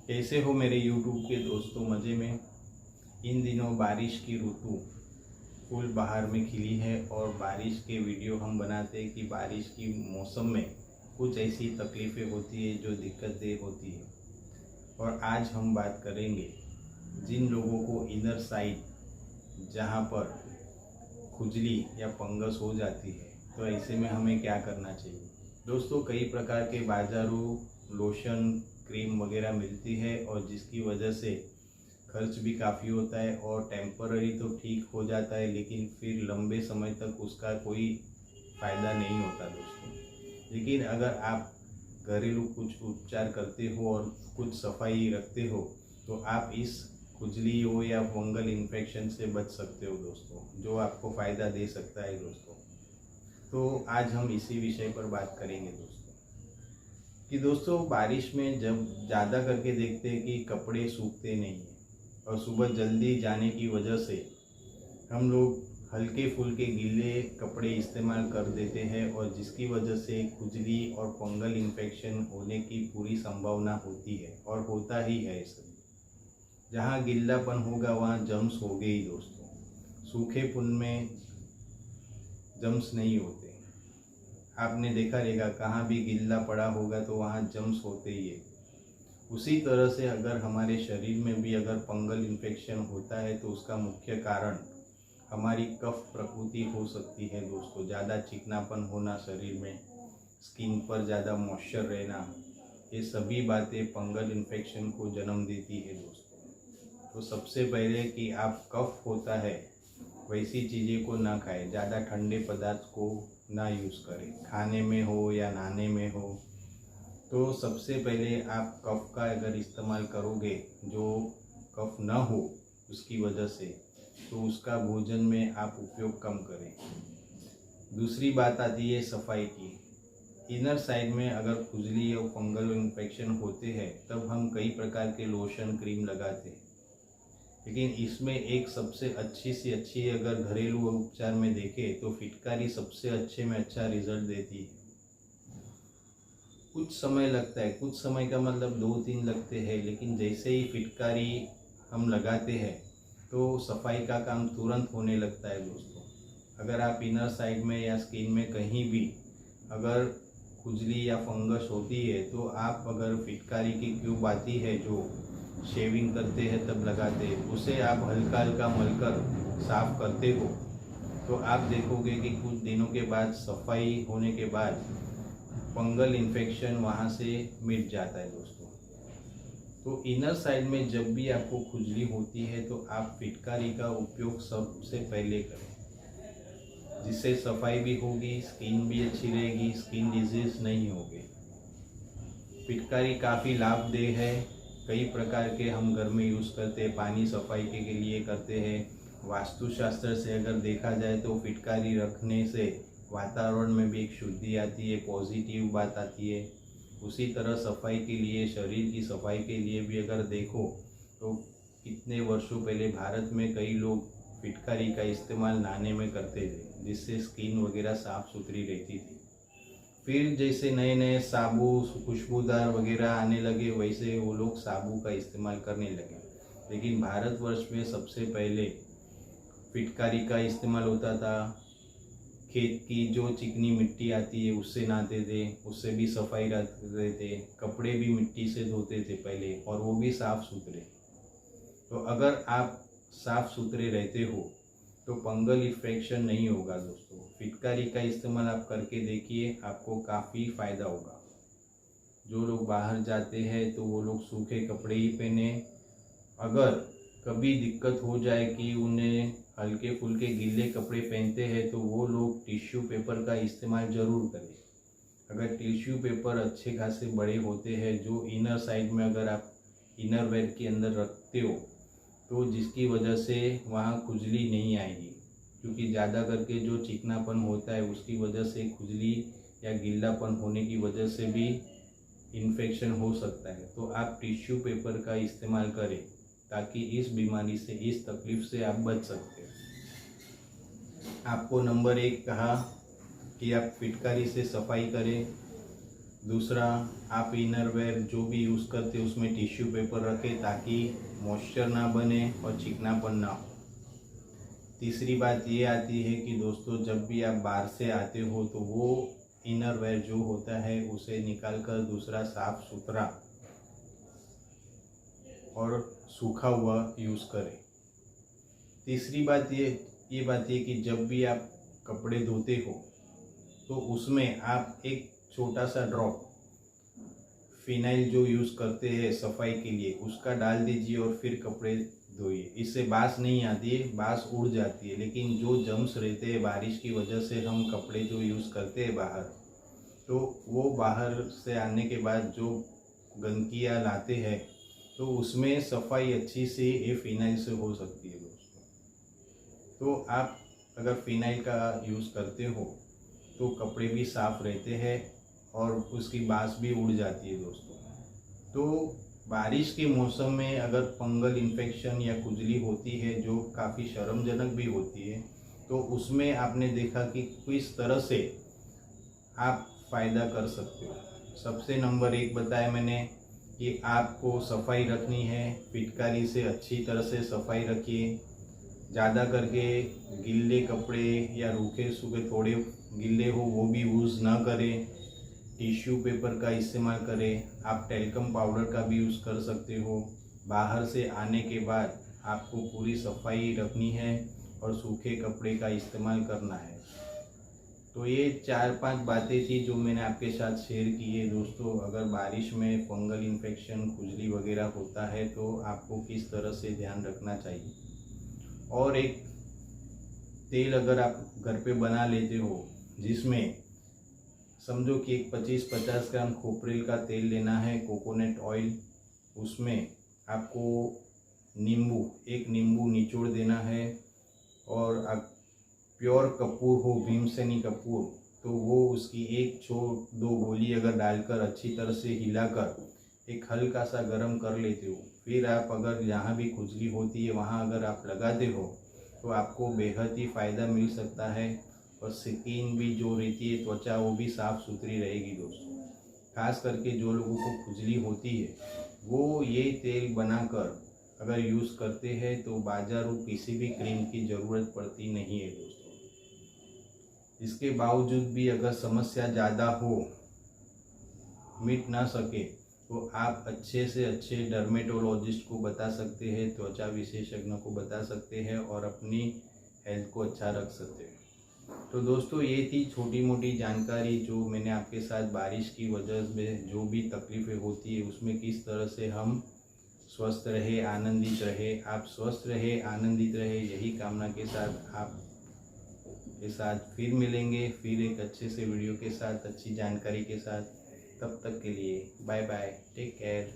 कैसे हो मेरे YouTube के दोस्तों? मज़े में। इन दिनों बारिश की ऋतु फूल बाहर में खिली है और बारिश के वीडियो हम बनाते हैं कि बारिश की मौसम में कुछ ऐसी तकलीफ़ें होती है जो दिक्कतें होती है। और आज हम बात करेंगे जिन लोगों को इनर साइड जहाँ पर खुजली या फंगस हो जाती है, तो ऐसे में हमें क्या करना चाहिए। दोस्तों, कई प्रकार के बाज़ारू लोशन क्रीम वगैरह मिलती है और जिसकी वजह से खर्च भी काफ़ी होता है और टेम्पररी तो ठीक हो जाता है, लेकिन फिर लंबे समय तक उसका कोई फ़ायदा नहीं होता दोस्तों। लेकिन अगर आप घरेलू कुछ उपचार करते हो और कुछ सफाई रखते हो तो आप इस खुजली हो या फंगल इन्फेक्शन से बच सकते हो दोस्तों, जो आपको फ़ायदा दे सकता है दोस्तों। तो आज हम इसी विषय पर बात करेंगे दोस्तों कि दोस्तों बारिश में जब ज़्यादा करके देखते हैं कि कपड़े सूखते नहीं हैं और सुबह जल्दी जाने की वजह से हम लोग हल्के फुल्के गीले कपड़े इस्तेमाल कर देते हैं और जिसकी वजह से खुजली और फंगल इन्फेक्शन होने की पूरी संभावना होती है और होता ही है। सभी जहाँ गिल्लापन होगा वहाँ जम्स हो गए ही दोस्तों। सूखे पुन में जम्स नहीं होते। आपने देखा रहेगा कहाँ भी गिल्ला पड़ा होगा तो वहाँ जम्स होते ही है। उसी तरह से अगर हमारे शरीर में भी अगर फंगल इन्फेक्शन होता है तो उसका मुख्य कारण हमारी कफ प्रकृति हो सकती है दोस्तों। ज़्यादा चिकनापन होना शरीर में, स्किन पर ज़्यादा मॉइस्चर रहना, ये सभी बातें फंगल इन्फेक्शन को जन्म देती है दोस्तों। तो सबसे पहले कि आप कफ होता है वैसी चीज़ें को ना खाएं, ज़्यादा ठंडे पदार्थ को ना यूज़ करें, खाने में हो या नहाने में हो। तो सबसे पहले आप कफ का अगर इस्तेमाल करोगे, जो कफ ना हो उसकी वजह से, तो उसका भोजन में आप उपयोग कम करें। दूसरी बात आती है सफाई की। इनर साइड में अगर खुजली और फंगल इन्फेक्शन होते हैं तब हम कई प्रकार के लोशन क्रीम लगाते हैं, लेकिन इसमें एक सबसे अच्छी से अच्छी अगर घरेलू उपचार में देखें तो फिटकारी सबसे अच्छे में अच्छा रिजल्ट देती है। कुछ समय लगता है, कुछ समय का मतलब 2-3 लगते हैं, लेकिन जैसे ही फिटकारी हम लगाते हैं तो सफाई का काम तुरंत होने लगता है दोस्तों। अगर आप इनर साइड में या स्किन में कहीं भी अगर खुजली या फंगस होती है तो आप अगर फिटकारी की क्यूब आती है जो शेविंग करते हैं तब लगाते हैं, उसे आप हल्का हल्का मलकर साफ करते हो तो आप देखोगे कि कुछ दिनों के बाद सफाई होने के बाद फंगल इन्फेक्शन वहाँ से मिट जाता है दोस्तों। तो इनर साइड में जब भी आपको खुजली होती है तो आप फिटकारी का उपयोग सबसे पहले करें, जिससे सफाई भी होगी, स्किन भी अच्छी रहेगी, स्किन डिजीज नहीं होगी। फिटकारी काफ़ी लाभदेह है। कई प्रकार के हम घर में यूज़ करते हैं, पानी सफाई के लिए करते हैं। वास्तुशास्त्र से अगर देखा जाए तो फिटकारी रखने से वातावरण में भी एक शुद्धि आती है, पॉजिटिव बात आती है। उसी तरह सफाई के लिए, शरीर की सफाई के लिए भी अगर देखो तो कितने वर्षों पहले भारत में कई लोग फिटकारी का इस्तेमाल नहाने में करते थे, जिससे स्किन वगैरह साफ़ सुथरी रहती थी। फिर जैसे नए नए साबु खुशबूदार वगैरह आने लगे, वैसे वो लोग साबु का इस्तेमाल करने लगे। लेकिन भारतवर्ष में सबसे पहले फिटकारी का इस्तेमाल होता था। खेत की जो चिकनी मिट्टी आती है उससे नहाते थे, उससे भी सफाई रखते थे। कपड़े भी मिट्टी से धोते थे पहले, और वो भी साफ़ सुथरे। तो अगर आप साफ़ सुथरे रहते हो तो फंगल इन्फेक्शन नहीं होगा दोस्तों। फिटकारी का इस्तेमाल आप करके देखिए, आपको काफ़ी फ़ायदा होगा। जो लोग बाहर जाते हैं तो वो लोग सूखे कपड़े ही पहने। अगर कभी दिक्कत हो जाए कि उन्हें हल्के फुल्के गीले कपड़े पहनते हैं तो वो लोग टिश्यू पेपर का इस्तेमाल ज़रूर करें। अगर टिश्यू पेपर अच्छे खासे बड़े होते हैं, जो इनर साइड में अगर आप इनर वेयर के अंदर रखते हो तो जिसकी वजह से वहाँ खुजली नहीं आएगी, क्योंकि ज़्यादा करके जो चिकनापन होता है उसकी वजह से खुजली या गीलापन होने की वजह से भी इन्फेक्शन हो सकता है। तो आप टिश्यू पेपर का इस्तेमाल करें ताकि इस बीमारी से, इस तकलीफ़ से आप बच सकते हैं। आपको नंबर 1 कहा कि आप फिटकारी से सफाई करें। दूसरा, आप इनरवेयर जो भी यूज़ करते उसमें टिश्यू पेपर रखें ताकि मॉइस्चर ना बने और चिकनापन ना हो। तीसरी बात ये आती है कि दोस्तों जब भी आप बाहर से आते हो तो वो इनरवेयर जो होता है उसे निकाल कर दूसरा साफ सुथरा और सूखा हुआ यूज़ करें। तीसरी बात ये बात है कि जब भी आप कपड़े धोते हो तो उसमें आप एक छोटा सा ड्रॉप फिनाइल जो यूज़ करते हैं सफाई के लिए उसका डाल दीजिए और फिर कपड़े धोइए। इससे बास नहीं आती है, बास उड़ जाती है, लेकिन जो जम्स रहते हैं बारिश की वजह से हम कपड़े जो यूज़ करते हैं बाहर, तो वो बाहर से आने के बाद जो गंदगियाँ लाते हैं तो उसमें सफाई अच्छी से ये फिनाइल से हो सकती है दोस्तों। तो आप अगर फिनाइल का यूज़ करते हो तो कपड़े भी साफ़ रहते हैं और उसकी बास भी उड़ जाती है दोस्तों। तो बारिश के मौसम में अगर फंगल इन्फेक्शन या खुजली होती है जो काफ़ी शर्मजनक भी होती है, तो उसमें आपने देखा कि किस तरह से आप फ़ायदा कर सकते हो। सबसे नंबर 1 बताया मैंने कि आपको सफाई रखनी है, फिटकारी से अच्छी तरह से सफाई रखिए। ज़्यादा करके गीले कपड़े या रूखे सूखे थोड़े गीले हो वो भी यूज़ ना करें। टिश्यू पेपर का इस्तेमाल करें। आप टेल्कम पाउडर का भी यूज़ कर सकते हो। बाहर से आने के बाद आपको पूरी सफाई रखनी है और सूखे कपड़े का इस्तेमाल करना है। तो ये 4-5 बातें थी जो मैंने आपके साथ शेयर की है दोस्तों। अगर बारिश में फंगल इन्फेक्शन खुजली वगैरह होता है तो आपको किस तरह से ध्यान रखना चाहिए। और एक तेल अगर आप घर पे बना लेते हो जिसमें समझो कि एक 25-50 ग्राम खोपरेल का तेल लेना है, कोकोनट ऑयल, उसमें आपको एक नींबू निचोड़ देना है और आप प्योर कपूर हो, भीमसेनी कपूर, तो वो उसकी 1-2 गोली अगर डालकर अच्छी तरह से हिलाकर एक हल्का सा गर्म कर लेते हो, फिर आप अगर जहाँ भी खुजली होती है वहाँ अगर आप लगाते हो तो आपको बेहद ही फ़ायदा मिल सकता है और स्किन भी जो रहती है, त्वचा, वो भी साफ़ सुथरी रहेगी दोस्तों। खास करके जो लोगों को खुजली होती है वो ये तेल बनाकर अगर यूज़ करते हैं तो बाजारू किसी भी क्रीम की ज़रूरत पड़ती नहीं है दोस्तों। इसके बावजूद भी अगर समस्या ज़्यादा हो, मिट ना सके, तो आप अच्छे से अच्छे डर्मेटोलॉजिस्ट को बता सकते हैं, त्वचा विशेषज्ञ को बता सकते हैं और अपनी हेल्थ को अच्छा रख सकते हैं। तो दोस्तों ये थी छोटी मोटी जानकारी जो मैंने आपके साथ बारिश की वजह में जो भी तकलीफ़ें होती है उसमें किस तरह से हम स्वस्थ रहे, आनंदित रहे। आप स्वस्थ रहे, आनंदित रहे, यही कामना के साथ आप के साथ फिर मिलेंगे, फिर एक अच्छे से वीडियो के साथ, अच्छी जानकारी के साथ। तब तक के लिए बाय बाय, टेक केयर।